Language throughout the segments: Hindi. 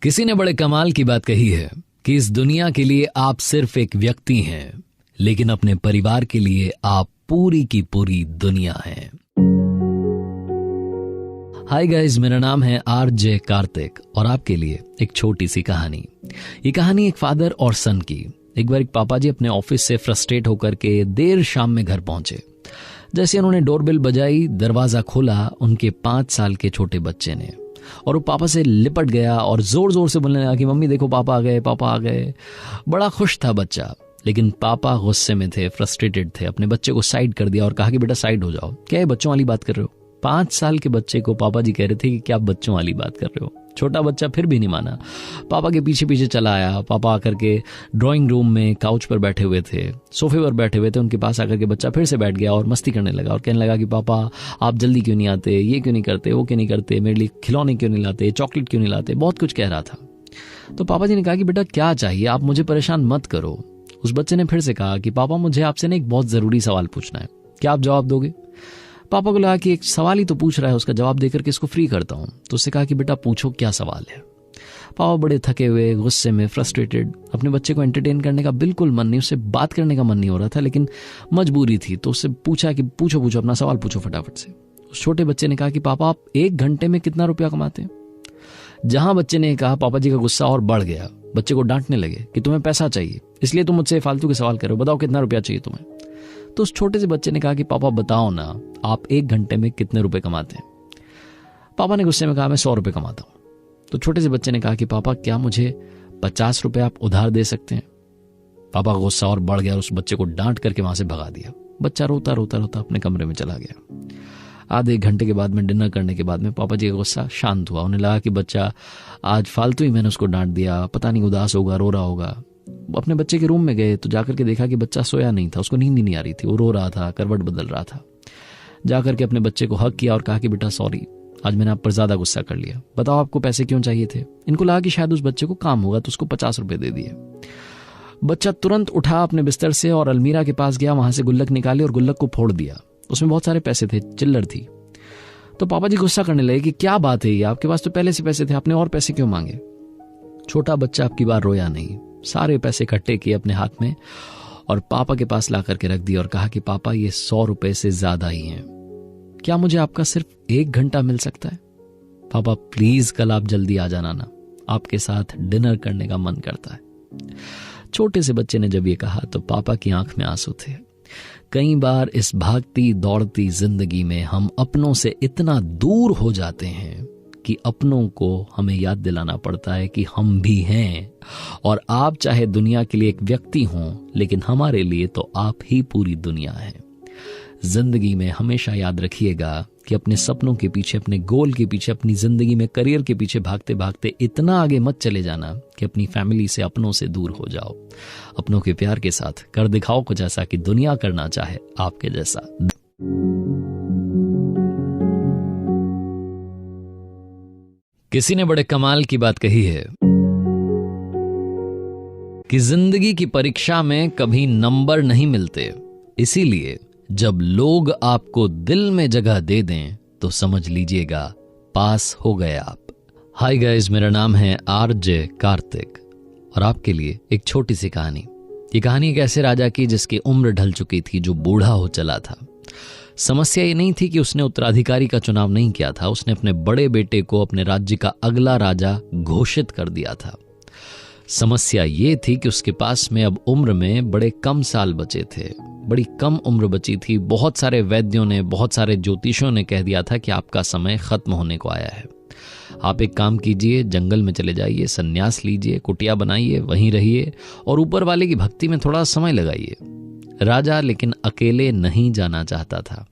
किसी ने बड़े कमाल की बात कही है कि इस दुनिया के लिए आप सिर्फ एक व्यक्ति हैं, लेकिन अपने परिवार के लिए आप पूरी की पूरी दुनिया हैं। हाय गाइस, मेरा नाम है आरजे कार्तिक और आपके लिए एक छोटी सी कहानी। ये कहानी एक फादर और सन की। एक बार एक पापा जी अपने ऑफिस से फ्रस्ट्रेट होकर के देर शाम में घर पहुंचे। जैसे उन्होंने डोरबेल बजाई, दरवाजा खोला उनके 5 साल के छोटे बच्चे ने, और वो पापा से लिपट गया और जोर जोर से बोलने लगा कि मम्मी देखो पापा आ गए, पापा आ गए। बड़ा खुश था बच्चा, लेकिन पापा गुस्से में थे, फ्रस्ट्रेटेड थे। अपने बच्चे को साइड कर दिया और कहा कि बेटा साइड हो जाओ। क्या ये बच्चों वाली बात कर रहे हो? 5 साल के बच्चे को पापा जी कह रहे थे कि क्या आप बच्चों वाली बात कर रहे हो? छोटा बच्चा फिर भी नहीं माना, पापा के पीछे पीछे चला आया। पापा आकर के ड्राइंग रूम में काउच पर बैठे हुए थे, सोफे पर बैठे हुए थे, उनके पास आकर के बच्चा फिर से बैठ गया और मस्ती करने लगा और कहने लगा कि पापा आप जल्दी क्यों नहीं आते, ये क्यों नहीं करते, वो क्यों नहीं करते, मेरे लिए खिलौने क्यों नहीं लाते, चॉकलेट क्यों नहीं लाते, बहुत कुछ कह रहा था। तो पापा जी ने कहा कि बेटा क्या चाहिए, आप मुझे परेशान मत करो। उस बच्चे ने फिर से कहा कि पापा मुझे आपसे ना एक बहुत जरूरी सवाल पूछना है, क्या आप जवाब दोगे? पापा को लगा कि एक सवाल ही तो पूछ रहा है, उसका जवाब देकर के इसको फ्री करता हूं। तो उससे कहा कि बेटा पूछो क्या सवाल है। पापा बड़े थके हुए, गुस्से में, फ्रस्ट्रेटेड, अपने बच्चे को एंटरटेन करने का बिल्कुल मन नहीं, उससे बात करने का मन नहीं हो रहा था, लेकिन मजबूरी थी। तो उससे पूछा कि पूछो अपना सवाल पूछो फटाफट से। उस छोटे बच्चे ने कहा कि पापा आप 1 घंटे में कितना रुपया कमाते हैं? जहां बच्चे ने कहा, पापा जी का गुस्सा और बढ़ गया। बच्चे को डांटने लगे कि तुम्हें पैसा चाहिए, इसलिए तुम मुझसे फालतू के सवाल कर रहे हो, बताओ कितना रुपया चाहिए तुम्हें? तो उस छोटे से बच्चे ने कहा कि पापा बताओ ना, आप 1 घंटे में कितने रुपए कमाते हैं? पापा ने गुस्से में कहा मैं 100 रुपए कमाता हूं। तो छोटे से बच्चे ने कहा कि पापा क्या मुझे 50 रुपए आप उधार दे सकते हैं? पापा का गुस्सा और बढ़ गया, उस बच्चे को डांट करके वहां से भगा दिया। बच्चा रोता रोता रोता अपने कमरे में चला गया। आधे 1 घंटे के बाद में, डिनर करने के बाद में, पापा जी का गुस्सा शांत हुआ। उन्हें लगा कि बच्चा आज फालतू ही मैंने उसको डांट दिया, पता नहीं उदास होगा, रो रहा होगा। अपने बच्चे के रूम में गए तो जाकर के देखा कि बच्चा सोया नहीं था, उसको नींद ही नहीं आ रही थी, वो रो रहा था, करवट बदल रहा था। जाकर के अपने बच्चे को हक किया और कहा कि बेटा सॉरी, आज मैंने आप पर ज्यादा गुस्सा कर लिया, बताओ आपको पैसे क्यों चाहिए थे? इनको लगा कि शायद उस बच्चे को काम होगा तो उसको 50 रुपए दे दिए। बच्चा तुरंत उठा अपने बिस्तर से और अलमीरा के पास गया, वहां से गुल्लक निकाली और गुल्लक को फोड़ दिया। उसमें बहुत सारे पैसे थे, चिल्लर थी। तो पापा जी गुस्सा करने लगे कि क्या बात है ये, आपके पास तो पहले से पैसे थे, आपने और पैसे क्यों मांगे? छोटा बच्चा आपकी बार रोया नहीं, सारे पैसे इकट्ठे किए अपने हाथ में और पापा के पास ला करके रख दिया और कहा कि पापा ये 100 रुपए से ज्यादा ही हैं, क्या मुझे आपका सिर्फ 1 घंटा मिल सकता है? पापा प्लीज कल आप जल्दी आ जाना ना, आपके साथ डिनर करने का मन करता है। छोटे से बच्चे ने जब ये कहा तो पापा की आंख में आंसू थे। कई बार इस भागती दौड़ती जिंदगी में हम अपनों से इतना दूर हो जाते हैं कि अपनों को हमें याद दिलाना पड़ता है कि हम भी हैं। और आप चाहे दुनिया के लिए एक व्यक्ति हों, लेकिन हमारे लिए तो आप ही पूरी दुनिया है। जिंदगी में हमेशा याद रखिएगा कि अपने सपनों के पीछे, अपने गोल के पीछे, अपनी जिंदगी में करियर के पीछे भागते भागते इतना आगे मत चले जाना कि अपनी फैमिली से, अपनों से दूर हो जाओ। अपनों के प्यार के साथ कर दिखाओ कुछ ऐसा कि दुनिया करना चाहे आपके जैसा। किसी ने बड़े कमाल की बात कही है कि जिंदगी की परीक्षा में कभी नंबर नहीं मिलते, इसीलिए जब लोग आपको दिल में जगह दे दें तो समझ लीजिएगा पास हो गए आप। हाय गाइस, मेरा नाम है आरजे कार्तिक और आपके लिए एक छोटी सी कहानी। ये कहानी एक ऐसे राजा की जिसकी उम्र ढल चुकी थी, जो बूढ़ा हो चला था। समस्या ये नहीं थी कि उसने उत्तराधिकारी का चुनाव नहीं किया था, उसने अपने बड़े बेटे को अपने राज्य का अगला राजा घोषित कर दिया था। समस्या ये थी कि उसके पास में अब उम्र में बड़े कम साल बचे थे, बड़ी कम उम्र बची थी। बहुत सारे वैद्यों ने, बहुत सारे ज्योतिषियों ने कह दिया था कि आपका समय खत्म होने को आया है। आप एक काम कीजिए, जंगल में चले जाइए, सन्यास लीजिए, कुटिया बनाइए, वहीं रहिए और ऊपर वाले की भक्ति में थोड़ा समय लगाइए। राजा लेकिन अकेले नहीं जाना चाहता था।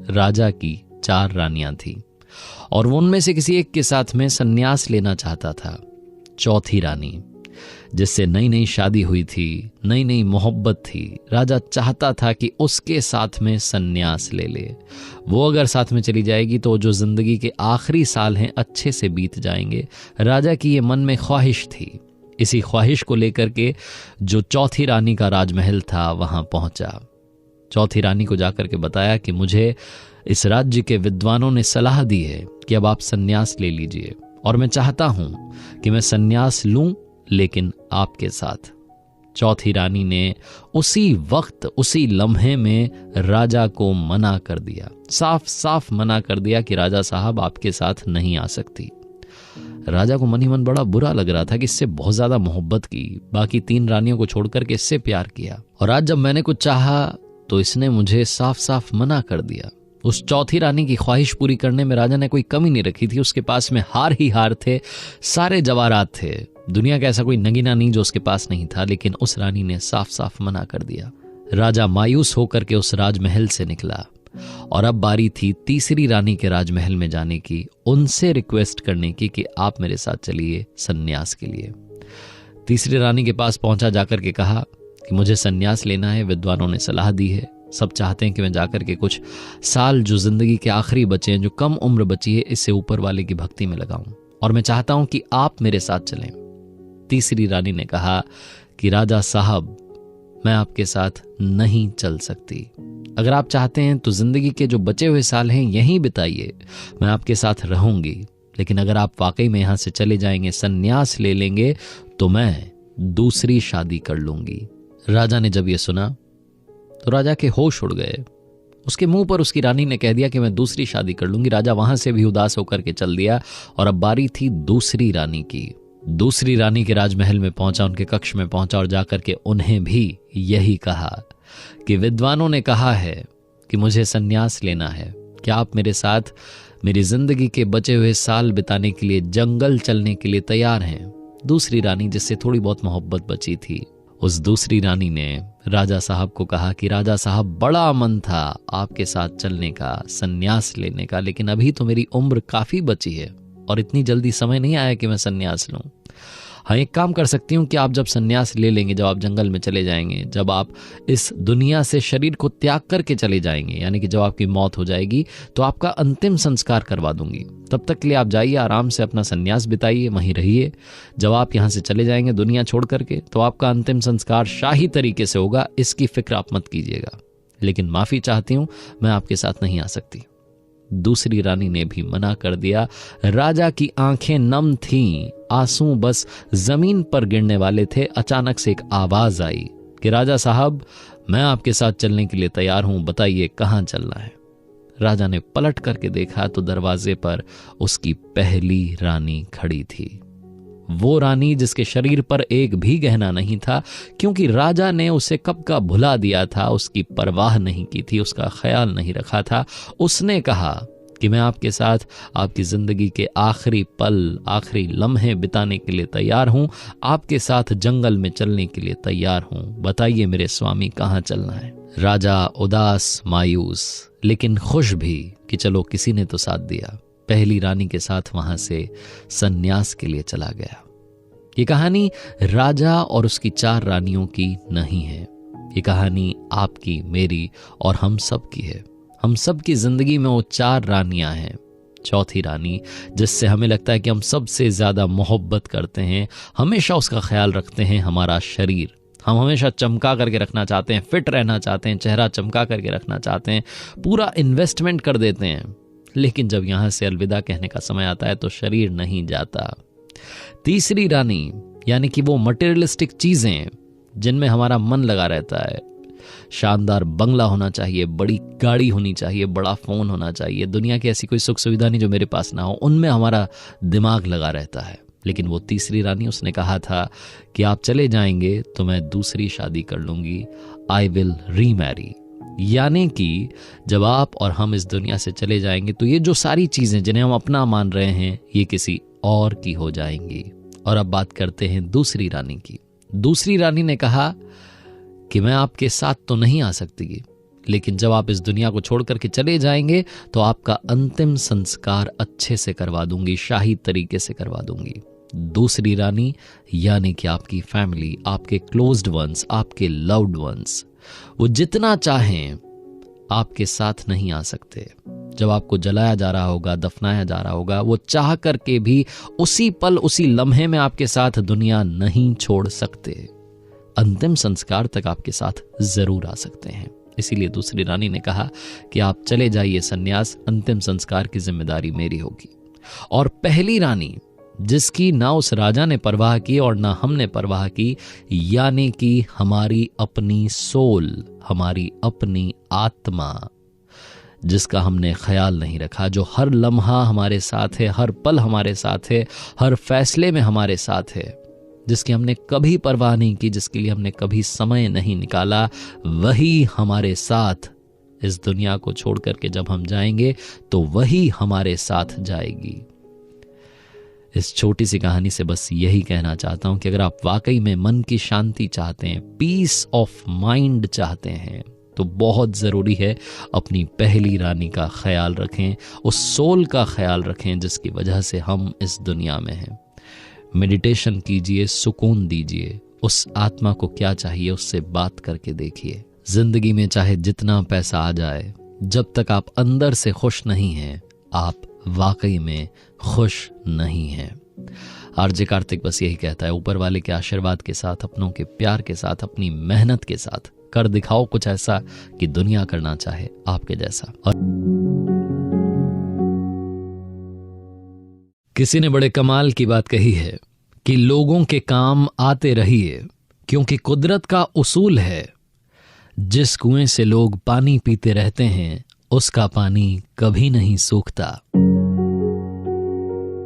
राजा की 4 रानियां थी और वो उनमें से किसी एक के साथ में सन्यास लेना चाहता था। चौथी रानी, जिससे नई नई शादी हुई थी, नई नई मोहब्बत थी, राजा चाहता था कि उसके साथ में सन्यास ले ले। वो अगर साथ में चली जाएगी तो जो जिंदगी के आखिरी साल हैं अच्छे से बीत जाएंगे। राजा की ये मन में ख्वाहिश थी। इसी ख्वाहिश को लेकर के जो चौथी रानी का राजमहल था वहां पहुंचा। चौथी रानी को जाकर के बताया कि मुझे इस राज्य के विद्वानों ने सलाह दी है कि अब आप सन्यास ले लीजिए और मैं चाहता हूं कि मैं संन्यास लूं, लेकिन आपके साथ। चौथी रानी ने उसी वक्त, उसी लम्हे में राजा को मना कर दिया, साफ साफ मना कर दिया कि राजा साहब आपके साथ नहीं आ सकती। राजा को मन ही मन बड़ा बुरा लग रहा था कि इससे बहुत ज्यादा मोहब्बत की, बाकी 3 रानियों को छोड़कर के इससे प्यार किया, और आज जब मैंने कुछ चाहा तो इसने मुझे साफ साफ मना कर दिया। उस चौथी रानी की ख्वाहिश पूरी करने में राजा ने कोई कमी नहीं रखी थी। उसके पास में हार ही हार थे, सारे जवाहरात थे, दुनिया का ऐसा कोई नगीना नहीं जो उसके पास नहीं था, लेकिन उस रानी ने साफ साफ मना कर दिया। राजा मायूस होकर के उस राजमहल से निकला, और अब बारी थी तीसरी रानी के राजमहल में जाने की, उनसे रिक्वेस्ट करने की कि आप मेरे साथ चलिए संन्यास के लिए। तीसरी रानी के पास पहुंचा, जाकर के कहा कि मुझे संन्यास लेना है, विद्वानों ने सलाह दी है, सब चाहते हैं कि मैं जाकर के कुछ साल जो जिंदगी के आखिरी बचे हैं, जो कम उम्र बची है, इससे ऊपर वाले की भक्ति में लगाऊं, और मैं चाहता हूं कि आप मेरे साथ चलें। तीसरी रानी ने कहा कि राजा साहब, मैं आपके साथ नहीं चल सकती। अगर आप चाहते हैं तो जिंदगी के जो बचे हुए साल हैं यहीं बिताइए, मैं आपके साथ रहूंगी, लेकिन अगर आप वाकई में यहां से चले जाएंगे, संन्यास ले लेंगे, तो मैं दूसरी शादी कर लूंगी। राजा ने जब यह सुना तो राजा के होश उड़ गए। उसके मुंह पर उसकी रानी ने कह दिया कि मैं दूसरी शादी कर लूंगी। राजा वहां से भी उदास होकर के चल दिया, और अब बारी थी दूसरी रानी की। दूसरी रानी के राजमहल में पहुंचा, उनके कक्ष में पहुंचा, और जाकर के उन्हें भी यही कहा कि विद्वानों ने कहा है कि मुझे संन्यास लेना है, क्या आप मेरे साथ मेरी जिंदगी के बचे हुए साल बिताने के लिए जंगल चलने के लिए तैयार हैं? दूसरी रानी, जिससे थोड़ी बहुत मोहब्बत बची थी, उस दूसरी रानी ने राजा साहब को कहा कि राजा साहब, बड़ा मन था आपके साथ चलने का, संन्यास लेने का, लेकिन अभी तो मेरी उम्र काफी बची है और इतनी जल्दी समय नहीं आया कि मैं संन्यास लूं। हाँ, एक काम कर सकती हूँ कि आप जब संन्यास ले लेंगे, जब आप जंगल में चले जाएंगे, जब आप इस दुनिया से शरीर को त्याग करके चले जाएंगे, यानी कि जब आपकी मौत हो जाएगी, तो आपका अंतिम संस्कार करवा दूंगी। तब तक के लिए आप जाइए, आराम से अपना संन्यास बिताइए, वहीं रहिए। जब आप यहाँ से चले जाएंगे दुनिया छोड़ करके, तो आपका अंतिम संस्कार शाही तरीके से होगा, इसकी फिक्र आप मत कीजिएगा। लेकिन माफी चाहती हूँ, मैं आपके साथ नहीं आ सकती। दूसरी रानी ने भी मना कर दिया। राजा की आंखें नम थीं, आंसू बस जमीन पर गिरने वाले थे। अचानक से एक आवाज आई कि राजा साहब, मैं आपके साथ चलने के लिए तैयार हूं, बताइए कहां चलना है। राजा ने पलट करके देखा तो दरवाजे पर उसकी पहली रानी खड़ी थी। वो रानी जिसके शरीर पर एक भी गहना नहीं था, क्योंकि राजा ने उसे कब का भुला दिया था, उसकी परवाह नहीं की थी, उसका ख्याल नहीं रखा था। उसने कहा कि मैं आपके साथ आपकी जिंदगी के आखिरी पल, आखिरी लम्हे बिताने के लिए तैयार हूं, आपके साथ जंगल में चलने के लिए तैयार हूं, बताइए मेरे स्वामी कहां चलना है। राजा उदास, मायूस, लेकिन खुश भी कि चलो किसी ने तो साथ दिया, पहली रानी के साथ वहां से संन्यास के लिए चला गया। ये कहानी राजा और उसकी 4 रानियों की नहीं है, ये कहानी आपकी, मेरी और हम सब की है। हम सब की जिंदगी में वो 4 रानियां हैं। चौथी रानी, जिससे हमें लगता है कि हम सबसे ज्यादा मोहब्बत करते हैं, हमेशा उसका ख्याल रखते हैं, हमारा शरीर हम हमेशा चमका करके रखना चाहते हैं, फिट रहना चाहते हैं, चेहरा चमका करके रखना चाहते हैं, पूरा इन्वेस्टमेंट कर देते हैं, लेकिन जब यहां से अलविदा कहने का समय आता है तो शरीर नहीं जाता। तीसरी रानी, यानी कि वो मटेरियलिस्टिक चीजें जिनमें हमारा मन लगा रहता है, शानदार बंगला होना चाहिए, बड़ी गाड़ी होनी चाहिए, बड़ा फोन होना चाहिए, दुनिया की ऐसी कोई सुख सुविधा नहीं जो मेरे पास ना हो, उनमें हमारा दिमाग लगा रहता है। लेकिन वो तीसरी रानी, उसने कहा था कि आप चले जाएंगे तो मैं दूसरी शादी कर लूंगी, आई विल रीमैरी। यानी कि जब आप और हम इस दुनिया से चले जाएंगे तो ये जो सारी चीजें जिन्हें हम अपना मान रहे हैं, ये किसी और की हो जाएंगी। और अब बात करते हैं दूसरी रानी की। दूसरी रानी ने कहा कि मैं आपके साथ तो नहीं आ सकती, लेकिन जब आप इस दुनिया को छोड़ करके चले जाएंगे तो आपका अंतिम संस्कार अच्छे से करवा दूंगी, शाही तरीके से करवा दूंगी। दूसरी रानी यानी कि आपकी फैमिली, आपके क्लोज्ड वंस, आपके लव्ड वंस, वो जितना चाहें आपके साथ नहीं आ सकते। जब आपको जलाया जा रहा होगा, दफनाया जा रहा होगा, वो चाह करके भी उसी पल, उसी लम्हे में आपके साथ दुनिया नहीं छोड़ सकते। अंतिम संस्कार तक आपके साथ जरूर आ सकते हैं। इसीलिए दूसरी रानी ने कहा कि आप चले जाइए संन्यास, अंतिम संस्कार की जिम्मेदारी मेरी होगी। और पहली रानी, जिसकी ना उस राजा ने परवाह की और ना हमने परवाह की, यानी कि हमारी अपनी सोल, हमारी अपनी आत्मा, जिसका हमने ख्याल नहीं रखा, जो हर लम्हा हमारे साथ है, हर पल हमारे साथ है, हर फैसले में हमारे साथ है, जिसकी हमने कभी परवाह नहीं की, जिसके लिए हमने कभी समय नहीं निकाला, वही हमारे साथ इस दुनिया को छोड़ करके जब हम जाएंगे तो वही हमारे साथ जाएगी। इस छोटी सी कहानी से बस यही कहना चाहता हूं कि अगर आप वाकई में मन की शांति चाहते हैं, पीस ऑफ माइंड चाहते हैं, तो बहुत जरूरी है अपनी पहली रानी का ख्याल रखें, उस सोल का ख्याल रखें जिसकी वजह से हम इस दुनिया में हैं। मेडिटेशन कीजिए, सुकून दीजिए, उस आत्मा को क्या चाहिए उससे बात करके देखिए। जिंदगी में चाहे जितना पैसा आ जाए, जब तक आप अंदर से खुश नहीं हैं, आप वाकई में खुश नहीं हैं। आरजे कार्तिक बस यही कहता है, ऊपर वाले के आशीर्वाद के साथ, अपनों के प्यार के साथ, अपनी मेहनत के साथ कर दिखाओ कुछ ऐसा कि दुनिया करना चाहे आपके जैसा। और किसी ने बड़े कमाल की बात कही है कि लोगों के काम आते रहिए, क्योंकि कुदरत का उसूल है, जिस कुएं से लोग पानी पीते रहते हैं उसका पानी कभी नहीं सूखता।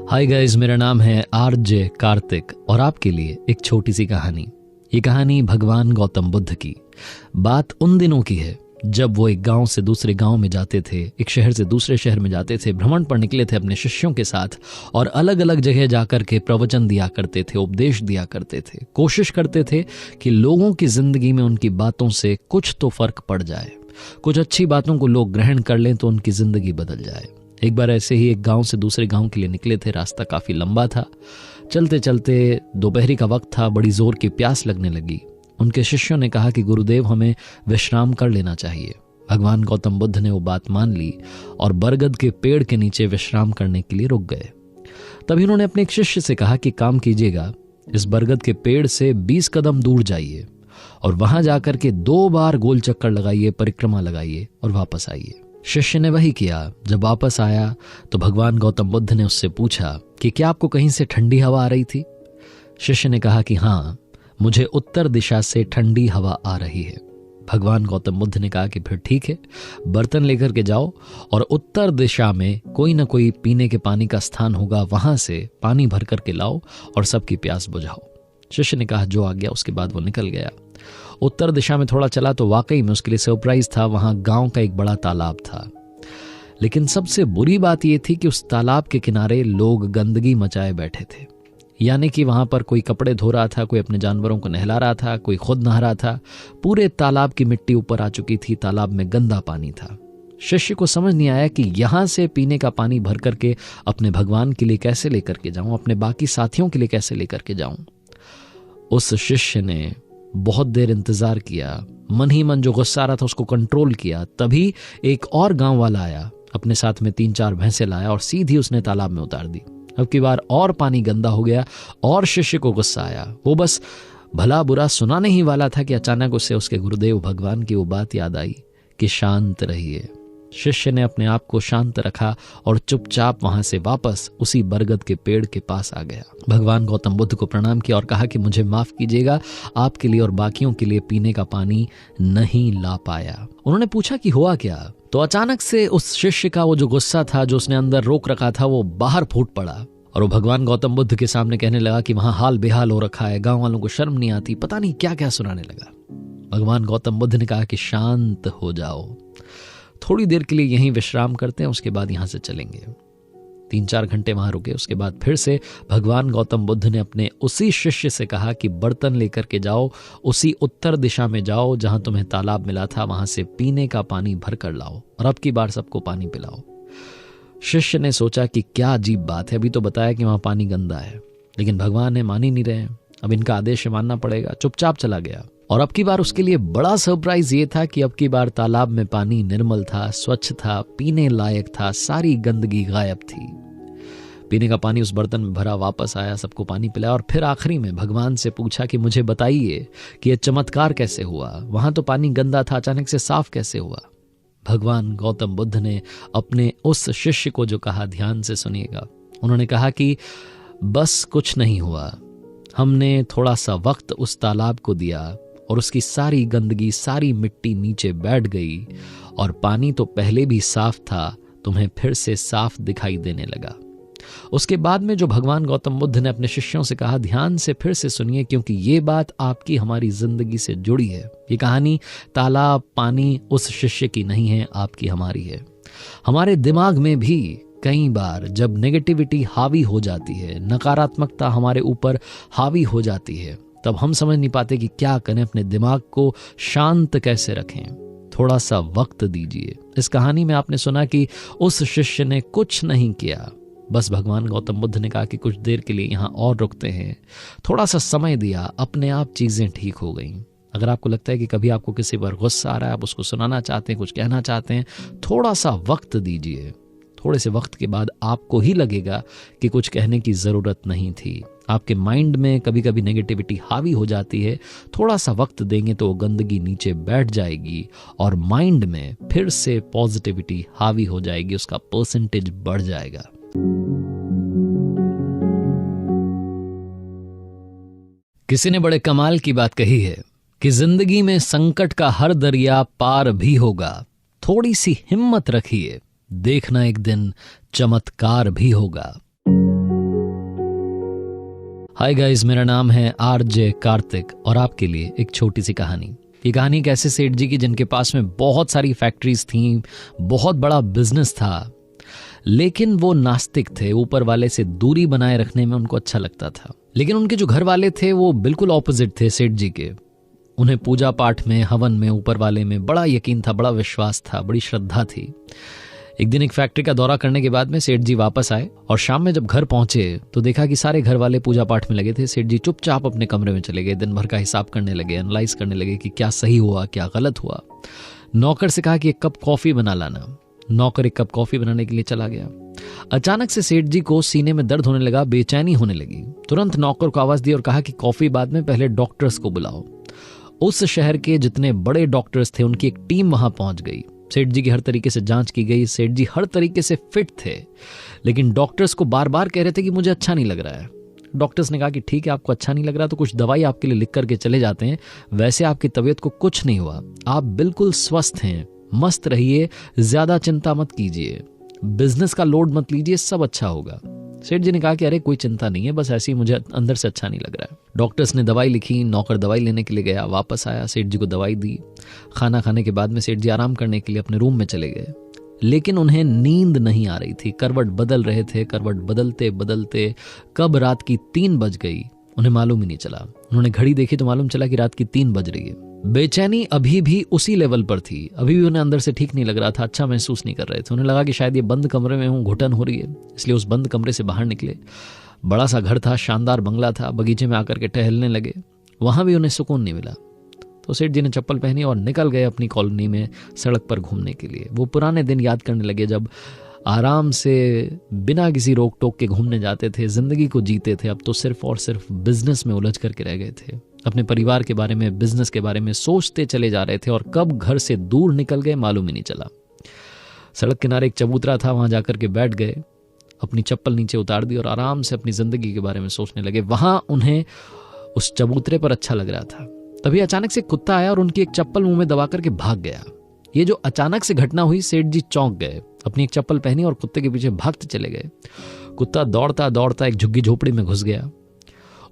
हाय गाइस, मेरा नाम है आरजे कार्तिक और आपके लिए एक छोटी सी कहानी। ये कहानी भगवान गौतम बुद्ध की। बात उन दिनों की है जब वो एक गांव से दूसरे गांव में जाते थे, एक शहर से दूसरे शहर में जाते थे, भ्रमण पर निकले थे अपने शिष्यों के साथ और अलग अलग जगह जाकर के प्रवचन दिया करते थे, उपदेश दिया करते थे, कोशिश करते थे कि लोगों की जिंदगी में उनकी बातों से कुछ तो फर्क पड़ जाए, कुछ अच्छी बातों को लोग ग्रहण कर लें तो उनकी जिंदगी बदल जाए। एक बार ऐसे ही एक गांव से दूसरे गांव के लिए निकले थे। रास्ता काफी लंबा था। चलते चलते दोपहरी का वक्त था, बड़ी जोर की प्यास लगने लगी। उनके शिष्यों ने कहा कि गुरुदेव, हमें विश्राम कर लेना चाहिए। भगवान गौतम बुद्ध ने वो बात मान ली और बरगद के पेड़ के नीचे विश्राम करने के लिए रुक गए। तभी उन्होंने अपने एक शिष्य से कहा कि काम कीजिएगा, इस बरगद के पेड़ से 20 कदम दूर जाइए और वहां जाकर के 2 बार गोल चक्कर लगाइए, परिक्रमा लगाइए और वापस आइए। शिष्य ने वही किया। जब वापस आया तो भगवान गौतम बुद्ध ने उससे पूछा कि क्या आपको कहीं से ठंडी हवा आ रही थी? शिष्य ने कहा कि हाँ, मुझे उत्तर दिशा से ठंडी हवा आ रही है। भगवान गौतम बुद्ध ने कहा कि फिर ठीक है, बर्तन लेकर के जाओ और उत्तर दिशा में कोई ना कोई पीने के पानी का स्थान होगा, वहां से पानी भर करके लाओ और सबकी प्यास बुझाओ। शिष्य ने कहा जो आ गया। उसके बाद वो निकल गया। उत्तर दिशा में थोड़ा चला तो वाकई में उसके लिए सरप्राइज था, वहां गांव का एक बड़ा तालाब था। लेकिन सबसे बुरी बात यह थी कि उस तालाब के किनारे लोग गंदगी मचाए बैठे थे। यानी कि वहां पर कोई कपड़े धो रहा था, कोई अपने जानवरों को नहला रहा था, कोई खुद नहा रहा था। पूरे तालाब की मिट्टी ऊपर आ चुकी थी, तालाब में गंदा पानी था। शिष्य को समझ नहीं आया कि यहां से पीने का पानी भर करके अपने भगवान के लिए कैसे लेकर के जाऊं, अपने बाकी साथियों के लिए कैसे लेकर के जाऊं। उस शिष्य ने बहुत देर इंतजार किया, मन ही मन जो गुस्सा आ रहा था उसको कंट्रोल किया। तभी एक और गांव वाला आया, अपने साथ में 3-4 भैंसे लाया और सीधी उसने तालाब में उतार दी। अब की बार और पानी गंदा हो गया और शिष्य को गुस्सा आया। वो बस भला बुरा सुनाने ही वाला था कि अचानक उसे उसके गुरुदेव भगवान की वो बात याद आई कि शांत रहिए। शिष्य ने अपने आप को शांत रखा और चुपचाप वहां से वापस उसी बरगद के पेड़ के पास आ गया। भगवान गौतम बुद्ध को प्रणाम किया और कहा कि मुझे माफ कीजिएगा, आपके लिए और बाकियों के लिए पीने का पानी नहीं ला पाया। उन्होंने पूछा कि हुआ क्या? तो अचानक से उस शिष्य का वो जो गुस्सा था, जो उसने अंदर रोक रखा था, वो बाहर फूट पड़ा और वो भगवान गौतम बुद्ध के सामने कहने लगा कि वहां हाल बेहाल हो रखा है, गांव वालों को शर्म नहीं आती, पता नहीं क्या क्या सुनाने लगा। भगवान गौतम बुद्ध ने कहा कि शांत हो जाओ, थोड़ी देर के लिए यहीं विश्राम करते हैं, उसके बाद यहां से चलेंगे। 3-4 घंटे वहां रुके। उसके बाद फिर से भगवान गौतम बुद्ध ने अपने उसी शिष्य से कहा कि बर्तन लेकर के जाओ, उसी उत्तर दिशा में जाओ जहां तुम्हें तालाब मिला था, वहां से पीने का पानी भर कर लाओ और अब की बार सबको पानी पिलाओ। शिष्य ने सोचा कि क्या अजीब बात है, अभी तो बताया कि वहां पानी गंदा है, लेकिन भगवान ने मान ही नहीं रहे, अब इनका आदेश मानना पड़ेगा। चुपचाप चला गया। और अब की बार उसके लिए बड़ा सरप्राइज ये था कि अब की बार तालाब में पानी निर्मल था, स्वच्छ था, पीने लायक था, सारी गंदगी गायब थी। पीने का पानी उस बर्तन में भरा, वापस आया, सबको पानी पिलाया और फिर आखिरी में भगवान से पूछा कि मुझे बताइए कि यह चमत्कार कैसे हुआ, वहां तो पानी गंदा था, अचानक से साफ कैसे हुआ। भगवान गौतम बुद्ध ने अपने उस शिष्य को जो कहा, ध्यान से सुनिएगा। उन्होंने कहा कि बस कुछ नहीं हुआ। हमने थोड़ा सा वक्त उस तालाब को दिया और उसकी सारी गंदगी, सारी मिट्टी नीचे बैठ गई और पानी तो पहले भी साफ था, तुम्हें फिर से साफ दिखाई देने लगा। उसके बाद में जो भगवान गौतम बुद्ध ने अपने शिष्यों से कहा, ध्यान से फिर से सुनिए, क्योंकि ये बात आपकी हमारी जिंदगी से जुड़ी है। ये कहानी तालाब, पानी उस शिष्य की नहीं है, आपकी हमारी है। हमारे दिमाग में भी कई बार जब नेगेटिविटी हावी हो जाती है, नकारात्मकता हमारे ऊपर हावी हो जाती है, तब हम समझ नहीं पाते कि क्या करें, अपने दिमाग को शांत कैसे रखें। थोड़ा सा वक्त दीजिए। इस कहानी में आपने सुना कि उस शिष्य ने कुछ नहीं किया, बस भगवान गौतम बुद्ध ने कहा कि कुछ देर के लिए यहाँ और रुकते हैं। थोड़ा सा समय दिया, अपने आप चीजें ठीक हो गईं। अगर आपको लगता है कि कभी आपको किसी पर गुस्सा आ रहा है, आप उसको सुनाना चाहते हैं, कुछ कहना चाहते हैं, थोड़ा सा वक्त दीजिए। थोड़े से वक्त के बाद आपको ही लगेगा कि कुछ कहने की जरूरत नहीं थी। आपके माइंड में कभी कभी नेगेटिविटी हावी हो जाती है, थोड़ा सा वक्त देंगे तो वो गंदगी नीचे बैठ जाएगी और माइंड में फिर से पॉजिटिविटी हावी हो जाएगी, उसका परसेंटेज बढ़ जाएगा। किसी ने बड़े कमाल की बात कही है कि जिंदगी में संकट का हर दरिया पार भी होगा, थोड़ी सी हिम्मत रखिए, देखना एक दिन चमत्कार भी होगा। हाय गाइस, मेरा नाम है आरजे कार्तिक और आपके लिए एक छोटी सी कहानी। ये कहानी एक ऐसे सेठ जी की जिनके पास में बहुत सारी फैक्ट्रीज थीं, बहुत बड़ा बिजनेस था, लेकिन वो नास्तिक थे। ऊपर वाले से दूरी बनाए रखने में उनको अच्छा लगता था। लेकिन उनके जो घर वाले थे वो बिल्कुल ऑपोजिट थे सेठ जी के। उन्हें पूजा पाठ में, हवन में, ऊपर वाले में बड़ा यकीन था, बड़ा विश्वास था, बड़ी श्रद्धा थी। एक दिन एक फैक्ट्री का दौरा करने के बाद में सेठ जी वापस आए और शाम में जब घर पहुंचे तो देखा कि सारे घर वाले पूजा पाठ में लगे थे। सेठ जी चुपचाप अपने कमरे में चले गए, दिन भर का हिसाब करने लगे, एनालाइज करने लगे कि क्या सही हुआ, क्या गलत हुआ। नौकर से कहा कि एक कप कॉफी बना लाना। नौकर एक कप कॉफी बनाने के लिए चला गया। अचानक से सेठ जी को सीने में दर्द होने लगा, बेचैनी होने लगी। तुरंत नौकर को आवाज दी और कहा कि कॉफी बाद में, पहले डॉक्टर्स को बुलाओ। उस शहर के जितने बड़े डॉक्टर्स थे उनकी एक टीम वहां पहुंच गई। सेठ जी की हर तरीके से जांच की गई। सेठ जी हर तरीके से फिट थे, लेकिन डॉक्टर्स को बार बार कह रहे थे कि मुझे अच्छा नहीं लग रहा है। डॉक्टर्स ने कहा कि ठीक है, आपको अच्छा नहीं लग रहा तो कुछ दवाई आपके लिए लिख करके चले जाते हैं, वैसे आपकी तबीयत को कुछ नहीं हुआ, आप बिल्कुल स्वस्थ हैं, मस्त रहिए, ज्यादा चिंता मत कीजिए, बिजनेस का लोड मत लीजिए, सब अच्छा होगा। सेठ जी ने कहा कि अरे कोई चिंता नहीं है, बस ऐसे ही मुझे अंदर से अच्छा नहीं लग रहा है। डॉक्टर्स ने दवाई लिखी, नौकर दवाई लेने के लिए गया, वापस आया, सेठ जी को दवाई दी। खाना खाने के बाद में सेठ जी आराम करने के लिए अपने रूम में चले गए, लेकिन उन्हें नींद नहीं आ रही थी। करवट बदल रहे थे, करवट बदलते बदलते कब रात की 3 बज गई उन्हें मालूम ही नहीं चला। उन्होंने घड़ी देखी तो मालूम चला कि रात की 3 बज रही है। बेचैनी अभी भी उसी लेवल पर थी, अभी भी उन्हें अंदर से ठीक नहीं लग रहा था, अच्छा महसूस नहीं कर रहे थे। उन्हें लगा कि शायद ये बंद कमरे में हूं, घुटन हो रही है, इसलिए उस बंद कमरे से बाहर निकले। बड़ा सा घर था, शानदार बंगला था, बगीचे में आकर के टहलने लगे। वहां भी उन्हें सुकून नहीं मिला, तो सेठ जी ने चप्पल पहनी और निकल गए अपनी कॉलोनी में सड़क पर घूमने के लिए। वो पुराने दिन याद करने लगे जब आराम से बिना किसी रोक टोक के घूमने जाते थे, जिंदगी को जीते थे। अब तो सिर्फ और सिर्फ बिजनेस में उलझ करके रह गए थे, अपने परिवार के बारे में, बिजनेस के बारे में सोचते चले जा रहे थे और कब घर से दूर निकल गए मालूम ही नहीं चला। सड़क किनारे एक चबूतरा था, वहां जाकर के बैठ गए, अपनी चप्पल नीचे उतार दी और आराम से अपनी जिंदगी के बारे में सोचने लगे। वहां उन्हें उस चबूतरे पर अच्छा लग रहा था। तभी अचानक से कुत्ता आया और उनकी एक चप्पल मुंह में दबा करके भाग गया। ये जो अचानक से घटना हुई, सेठ जी चौंक गए, अपनी एक चप्पल पहनी और कुत्ते के पीछे भागते चले गए। कुत्ता दौड़ता दौड़ता एक झुग्गी झोपड़ी में घुस गया।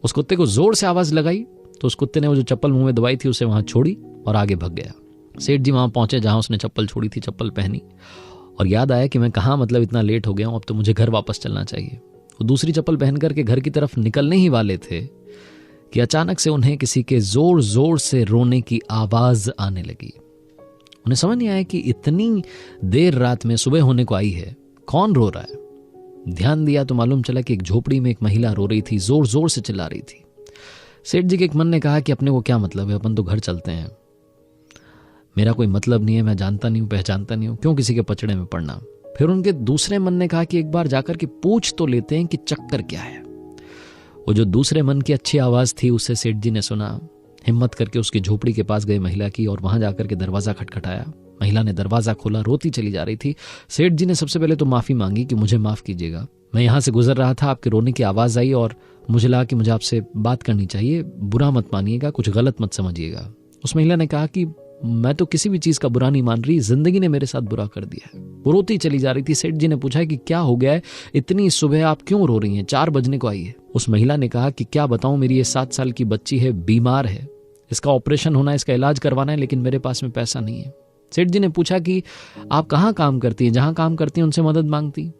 उस कुत्ते को जोर से आवाज लगाई तो उस कुत्ते ने वो जो चप्पल मुंह में दबाई थी उसे वहां छोड़ी और आगे भाग गया। सेठ जी वहां पहुंचे जहां उसने चप्पल छोड़ी थी, चप्पल पहनी और याद आया कि मैं कहां, मतलब इतना लेट हो गया हूं, अब तो मुझे घर वापस चलना चाहिए। वो दूसरी चप्पल पहन करके घर की तरफ निकलने ही वाले थे कि अचानक से उन्हें किसी के जोर जोर से रोने की आवाज आने लगी। उन्हें समझ नहीं आया कि इतनी देर रात में, सुबह होने को आई है, कौन रो रहा है। ध्यान दिया तो मालूम चला कि एक झोपड़ी में एक महिला रो रही थी, जोर जोर से चिल्ला रही थी। सेठ जी के एक मन ने कहा कि अपने को क्या मतलब है, अपन तो घर चलते हैं, मेरा कोई मतलब नहीं है, मैं जानता नहीं हूं, पहचानता नहीं हूं, क्यों किसी के पचड़े में पड़ना। फिर उनके दूसरे मन ने कहा कि एक बार जाकर के पूछ तो लेते हैं कि चक्कर क्या है। वो जो दूसरे मन की अच्छी आवाज थी उसे सेठ जी ने सुना। हिम्मत करके उसकी झोपड़ी के पास गए महिला की और वहां जाकर के दरवाजा खटखटाया। महिला ने दरवाजा खोला, रोती चली जा रही थी। सेठ जी ने सबसे पहले तो माफी मांगी कि मुझे माफ कीजिएगा, मैं यहाँ से गुजर रहा था, आपके रोने की आवाज़ आई और मुझे लगा कि मुझे आपसे बात करनी चाहिए, बुरा मत मानिएगा, कुछ गलत मत समझिएगा। उस महिला ने कहा कि मैं तो किसी भी चीज़ का बुरा नहीं मान रही, जिंदगी ने मेरे साथ बुरा कर दिया है। वो रोती चली जा रही थी। सेठ जी ने पूछा कि क्या हो गया है, इतनी सुबह आप क्यों रो रही हैं, 4 बजने को आई है। उस महिला ने कहा कि क्या बताऊं, मेरी ये 7 साल की बच्ची है, बीमार है, इसका ऑपरेशन होना है, इसका इलाज करवाना है, लेकिन मेरे पास में पैसा नहीं है। सेठ जी ने पूछा कि आप कहाँ काम करती हैं, जहाँ काम करती हैं उनसे मदद मांगती।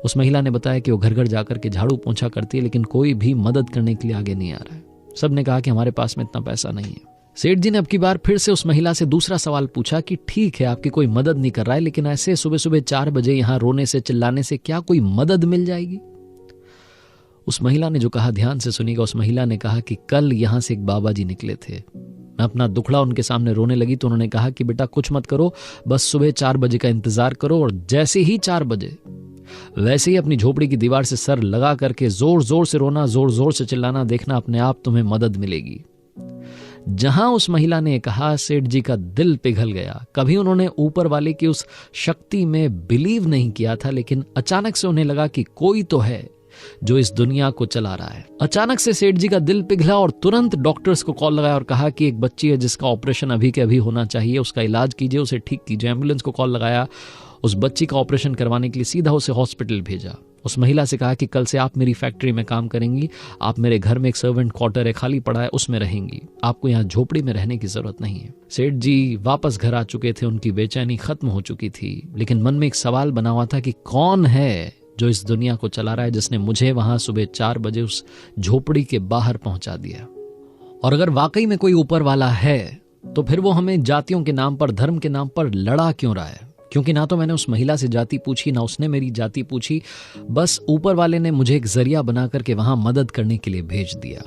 उस महिला ने बताया कि वो घर घर जाकर के झाड़ू पोंछा करती है, लेकिन कोई भी मदद करने के लिए आगे नहीं आ रहा है। सब ने कहा कि हमारे पास में इतना पैसा नहीं है। सेठ जी ने अब की बार फिर से उस महिला से दूसरा सवाल पूछा कि ठीक है, आपकी कोई मदद नहीं कर रहा है, लेकिन ऐसे सुबह सुबह 4 बजे यहाँ रोने से चिल्लाने से क्या कोई मदद मिल जाएगी? उस महिला ने जो कहा ध्यान से सुनिएगा। उस महिला ने कहा कि कल यहाँ से एक बाबा जी निकले थे। मैं अपना दुखड़ा उनके सामने रोने लगी तो उन्होंने कहा कि बेटा कुछ मत करो, बस सुबह 4 बजे का इंतजार करो, और जैसे ही 4 बजे वैसे ही अपनी झोपड़ी की दीवार से सर लगा करके जोर जोर से रोना, जोर जोर से चिल्लाना, देखना अपने आप तुम्हें मदद मिलेगी। जहां उस महिला ने कहा, सेठ जी का दिल पिघल गया। कभी उन्होंने ऊपर वाले की उस शक्ति में बिलीव नहीं किया था, लेकिन अचानक से उन्हें लगा कि कोई तो है जो इस दुनिया को चला रहा है। अचानक से सेठ जी का दिल पिघला और तुरंत डॉक्टर्स को कॉल लगाया और कहा कि एक बच्ची है जिसका ऑपरेशन अभी के अभी होना चाहिए, उसका इलाज कीजिए, उसे ठीक कीजिए। एम्बुलेंस को कॉल लगाया, उस बच्ची का ऑपरेशन करवाने के लिए सीधा उसे हॉस्पिटल भेजा। उस महिला से कहा कि कल से आप मेरी फैक्ट्री में काम करेंगी, आप मेरे घर में एक सर्वेंट क्वार्टर है खाली पड़ा है, उसमें रहेंगी, आपको यहाँ झोपड़ी में रहने की जरूरत नहीं है। सेठ जी वापस घर आ चुके थे, उनकी बेचैनी खत्म हो चुकी थी, लेकिन मन में एक सवाल बना हुआ था कि कौन है जो इस दुनिया को चला रहा है, जिसने मुझे वहां सुबह 4 बजे उस झोपड़ी के बाहर पहुंचा दिया। और अगर वाकई में कोई ऊपर वाला है तो फिर वो हमें जातियों के नाम पर, धर्म के नाम पर लड़ा क्यों रहा है? क्योंकि ना तो मैंने उस महिला से जाति पूछी, ना उसने मेरी जाति पूछी, बस ऊपर वाले ने मुझे एक जरिया बना करके वहां मदद करने के लिए भेज दिया।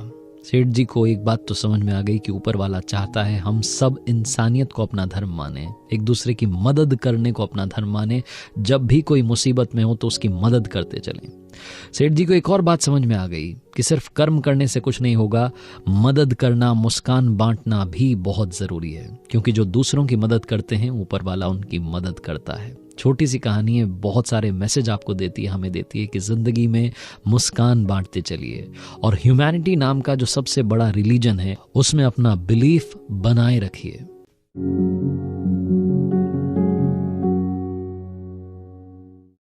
सेठ जी को एक बात तो समझ में आ गई कि ऊपर वाला चाहता है हम सब इंसानियत को अपना धर्म माने, एक दूसरे की मदद करने को अपना धर्म माने, जब भी कोई मुसीबत में हो तो उसकी मदद करते चलें। सेठ जी को एक और बात समझ में आ गई कि सिर्फ कर्म करने से कुछ नहीं होगा, मदद करना, मुस्कान बांटना भी बहुत जरूरी है, क्योंकि जो दूसरों की मदद करते हैं ऊपर वाला उनकी मदद करता है। छोटी सी कहानी है, बहुत सारे मैसेज आपको देती है, हमें देती है कि जिंदगी में मुस्कान बांटते चलिए, और ह्यूमैनिटी नाम का जो सबसे बड़ा रिलीजन है उसमें अपना बिलीफ बनाए रखिए।